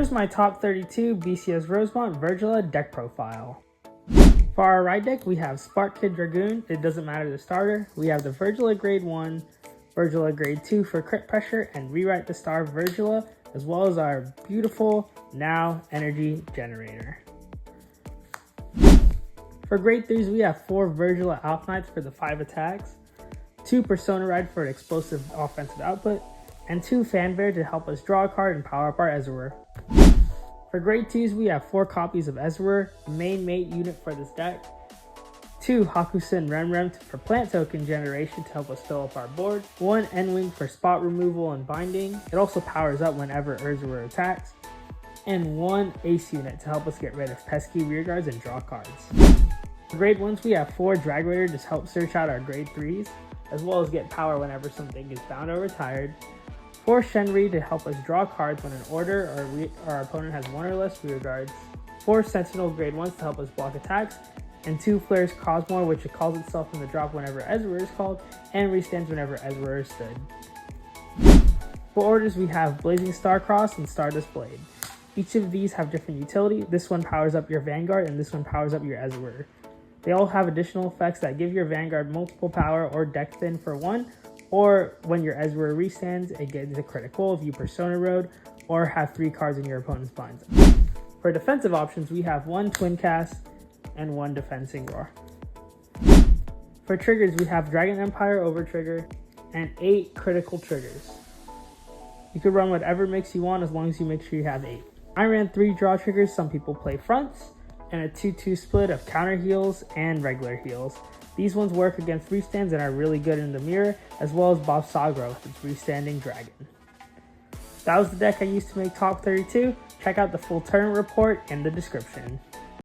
Here's my top 32 BCS Rosemont Vyrgilla deck profile. For our right deck, we have Spark Kid Dragoon. It doesn't matter the starter. We have the Vyrgilla Grade 1, Vyrgilla Grade 2 for crit pressure, and Rewrite the Star Vyrgilla, as well as our beautiful Now Energy Generator. For Grade 3s, we have 4 Vyrgilla Alchemites for the 5 attacks, 2 Persona Ride for an explosive offensive output, and 2 Fanfare to help us draw a card and power up our Ezreal. For Grade 2s, we have 4 copies of Ezreal, main mate unit for this deck, 2 Hakusen Remrem for plant token generation to help us fill up our board, 1 N-Wing for spot removal and binding, it also powers up whenever Ezreal attacks, and 1 Ace unit to help us get rid of pesky rearguards and draw cards. For Grade 1s, we have 4 Drag Raider to help search out our Grade 3s, as well as get power whenever something is bound or retired, 4 Shenri to help us draw cards when an order or our opponent has 1 or less rearguards, 4 Sentinel Grade 1s to help us block attacks, and 2 Flares Cosmore, which it calls itself in the drop whenever Ezreal is called, and restands whenever Ezreal is stood. For orders, we have Blazing Starcross and Stardust Blade. Each of these have different utility. This one powers up your Vanguard, and this one powers up your Ezreal. They all have additional effects that give your Vanguard multiple power or deck thin for 1, or when your Ezreal restands, it gets a critical if you Persona Road, or have 3 cards in your opponent's binds. For defensive options, we have 1 Twin Cast and 1 Defensing Roar. For triggers, we have Dragon Empire over trigger and 8 critical triggers. You could run whatever mix you want as long as you make sure you have 8. I ran 3 draw triggers. Some people play fronts, and a 2-2 split of counter heals and regular heals. These ones work against restands and are really good in the mirror, as well as Bob Sagra with its restanding dragon. That was the deck I used to make top 32. Check out the full tournament report in the description.